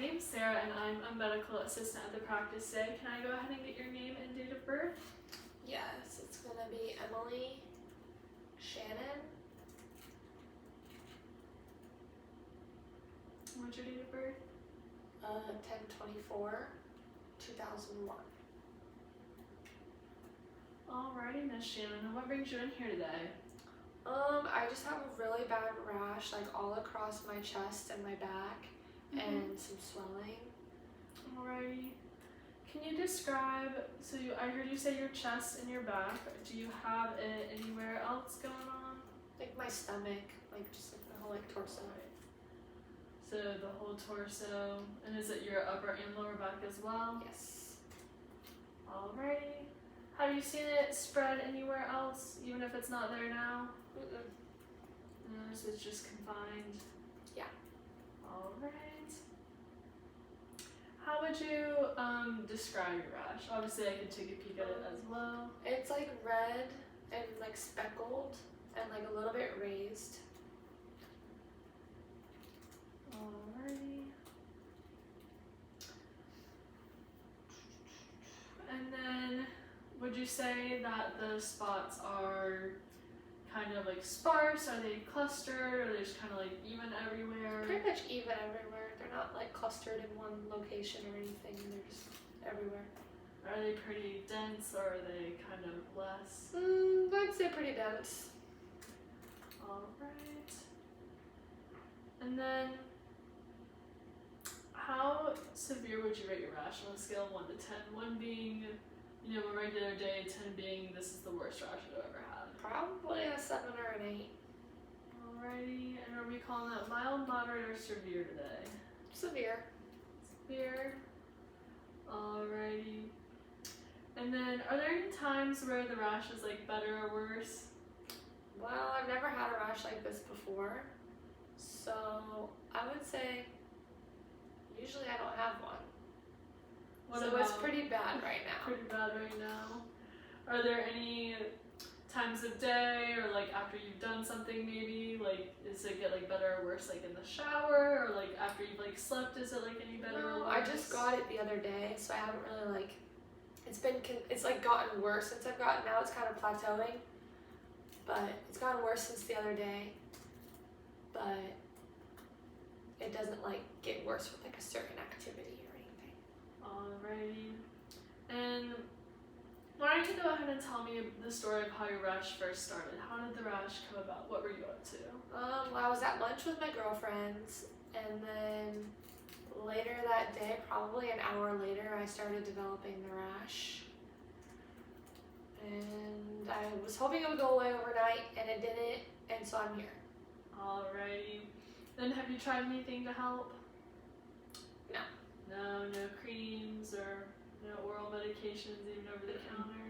name's Sarah and I'm a medical assistant at the practice today. Can I go ahead and get your name and date of birth? Yes, it's gonna be Emily Shannon. What's your date of birth? 10/24/2001. Alrighty, Miss Shannon. And what brings you in here today? I just have a really bad rash, like all across my chest and my back, and some swelling. Alrighty. Can you describe, I heard you say your chest and your back. Do you have it anywhere else going on? Like my stomach, like just like the whole like torso. So the whole torso, and is it your upper and lower back as well? Yes. Alrighty. Have you seen it spread anywhere else, even if it's not there now? No, so it's just confined? Yeah. Alright. How would you describe your rash? Obviously I could take a peek at it as well. It's like red and like speckled and like a little bit raised. Alrighty. And then, would you say that the spots are kind of like sparse? Are they clustered? Or are they just kind of like even everywhere? Pretty much even everywhere. They're not like clustered in one location or anything. They're just everywhere. Are they pretty dense or are they kind of less? I'd say pretty dense. Alright. And then, how severe would you rate your rash on a scale of 1 to 10? 1 being, a regular day, 10 being this is the worst rash you've ever had. Probably a 7 or an 8. Alrighty, and are we calling that mild, moderate, or severe today? Severe. Severe. Alrighty. And then, are there any times where the rash is like better or worse? Well, I've never had a rash like this before, so I would say usually I don't have one. So it's pretty bad right now. Pretty bad right now. Are there any times of day or like after you've done something maybe, like does it get like better or worse like in the shower or like after you've like slept, is it like any better or No, worse? I just got it the other day, so I haven't really like, it's like gotten worse since I've gotten, now it's kind of plateauing, but it's gotten worse since the other day, but it doesn't like get worse with like a certain activity or anything. Alrighty. And why don't you go ahead and tell me the story of how your rash first started? How did the rash come about? What were you up to? Well, I was at lunch with my girlfriends, and then later that day, probably an hour later, I started developing the rash. And I was hoping it would go away overnight, and it didn't, and so I'm here. Alrighty. Then have you tried anything to help? No. No creams or no oral medications even over the counter?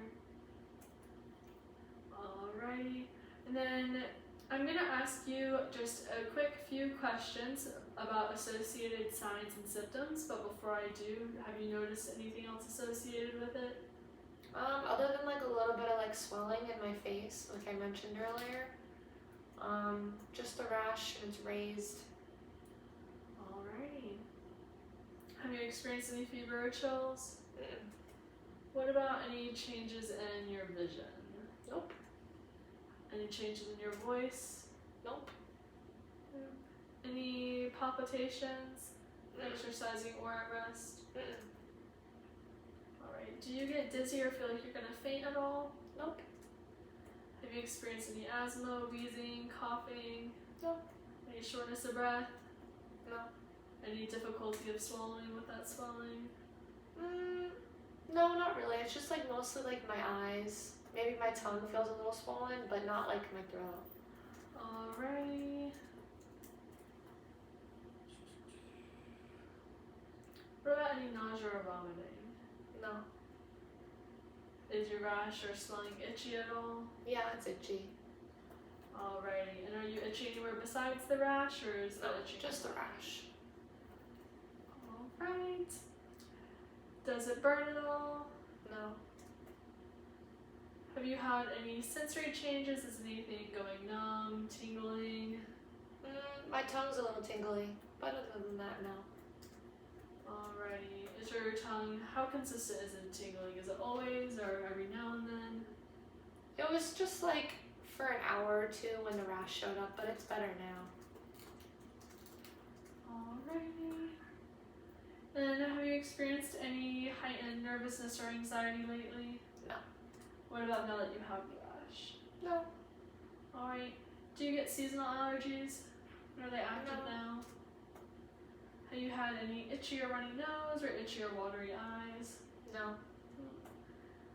Alrighty. And then I'm going to ask you just a quick few questions about associated signs and symptoms, but before I do, have you noticed anything else associated with it? Other than like a little bit of like swelling in my face, like I mentioned earlier, just the rash and it's raised. Alrighty. Have you experienced any fever or chills? What about any changes in your vision? Nope. Any changes in your voice? Nope. Any palpitations, exercising or at rest? Alright, do you get dizzy or feel like you're going to faint at all? Nope. Have you experienced any asthma, wheezing, coughing? No. Any shortness of breath? No. Any difficulty of swallowing with that swelling? No, not really. It's just like mostly like my eyes. Maybe my tongue feels a little swollen, but not like my throat. Alrighty. What about any nausea or vomiting? No. Is your rash or swelling itchy at all? Yeah, it's itchy. Alrighty. And are you itchy anywhere besides the rash, or is that itchy? Just the rash. Alright. Does it burn at all? No. Have you had any sensory changes? Is anything going numb, tingling? My tongue's a little tingly, but other than that, no. Alrighty. Is your tongue, how consistent is it tingling? Is it always or every now and then? It was just like for an hour or two when the rash showed up, but it's better now. Alrighty. And have you experienced any heightened nervousness or anxiety lately? No. What about now that you have the rash? No. Alright. Do you get seasonal allergies? Are they active No. now? Have you had any itchy or runny nose or itchy or watery eyes? No.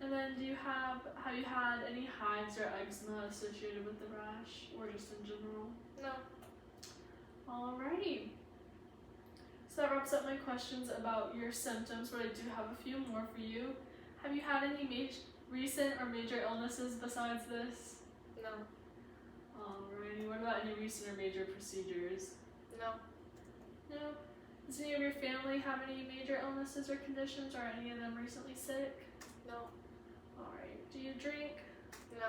And then have you had any hives or eczema associated with the rash or just in general? No. Alrighty. So that wraps up my questions about your symptoms, but I do have a few more for you. Have you had any recent or major illnesses besides this? No. Alrighty. What about any recent or major procedures? No. No. Does any of your family have any major illnesses or conditions, or any of them recently sick? No. Alright. Do you drink? No.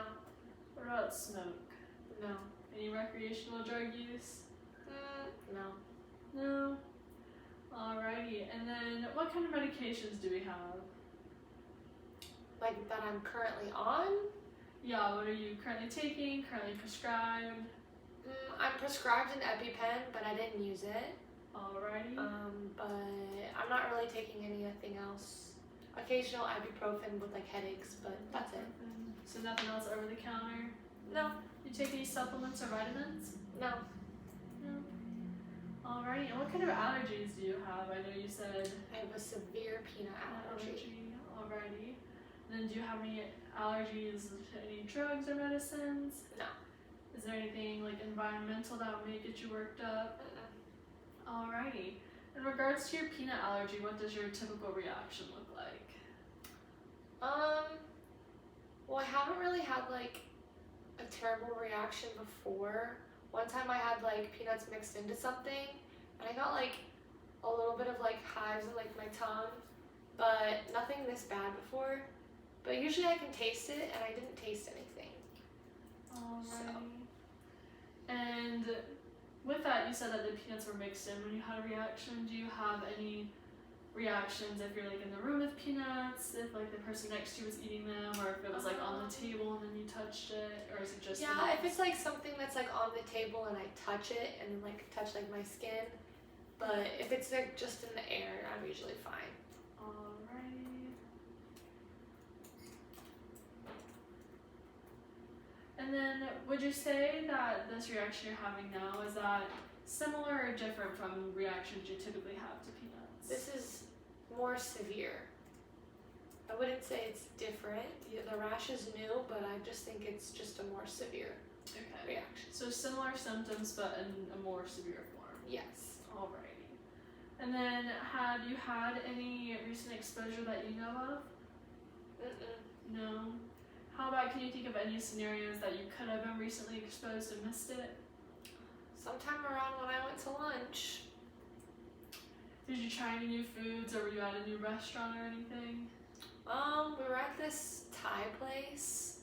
What about smoke? No. Any recreational drug use? No. No. Alrighty. And then what kind of medications do we have? Like that I'm currently on? Yeah, what are you currently taking, currently prescribed? I'm prescribed an EpiPen, but I didn't use it. Alrighty. But I'm not really taking anything else. Occasional ibuprofen with like headaches, but that's it. So nothing else over the counter? No. You take any supplements or vitamins? No. No. Alrighty, and what kind of allergies do you have? I know you said I have a severe peanut allergy. Alrighty. And then do you have any allergies to any drugs or medicines? No. Is there anything like environmental that may get you worked up? Alrighty. In regards to your peanut allergy, what does your typical reaction look like? Well, I haven't really had like a terrible reaction before. One time I had like peanuts mixed into something and I got like a little bit of like hives in like my tongue, but nothing this bad before. But usually I can taste it and I didn't taste anything. Alrighty. And with that, you said that the peanuts were mixed in when you had a reaction. Do you have any reactions if you're like in the room with peanuts, if like the person next to you was eating them, or if it was like on the table and then you touched it, or is it just if it's like something that's like on the table and I touch it and then like touch like my skin, but if it's like just in the air, I'm usually fine. Alrighty. And then would you say that this reaction you're having now, is that similar or different from reactions you typically have to peanuts? This is more severe. I wouldn't say it's different. The rash is new, but I just think it's just a more severe reaction. So similar symptoms, but in a more severe form. Yes. Alrighty. And then have you had any recent exposure that you know of? No. How about, can you think of any scenarios that you could have been recently exposed and missed it? Sometime around when I went to lunch. Did you try any new foods, or were you at a new restaurant or anything? We were at this Thai place,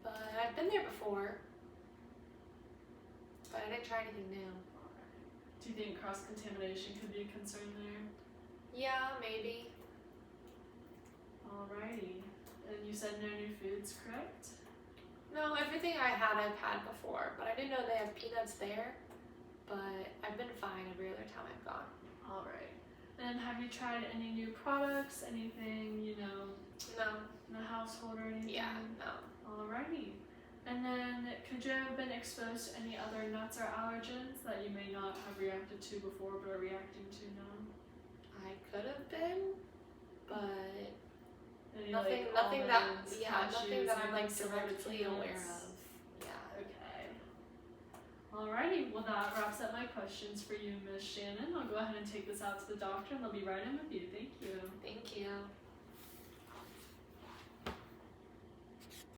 but I've been there before, but I didn't try anything new. Do you think cross-contamination could be a concern there? Yeah, maybe. Alrighty. And you said no new foods, correct? No, everything I've had before, but I didn't know they have peanuts there, but I've been fine every other time I've gone. Alright. And have you tried any new products, anything, No. in the household or anything? Yeah, no. Alrighty. And then, could you have been exposed to any other nuts or allergens that you may not have reacted to before but are reacting to now? I could have been, but Any, nothing almonds, nothing that I'm like anything surrounded directly aware peanuts? of. Yeah. Okay. Alrighty, well that wraps up my questions for you, Ms. Shannon. I'll go ahead and take this out to the doctor and they'll be right in with you. Thank you. Thank you.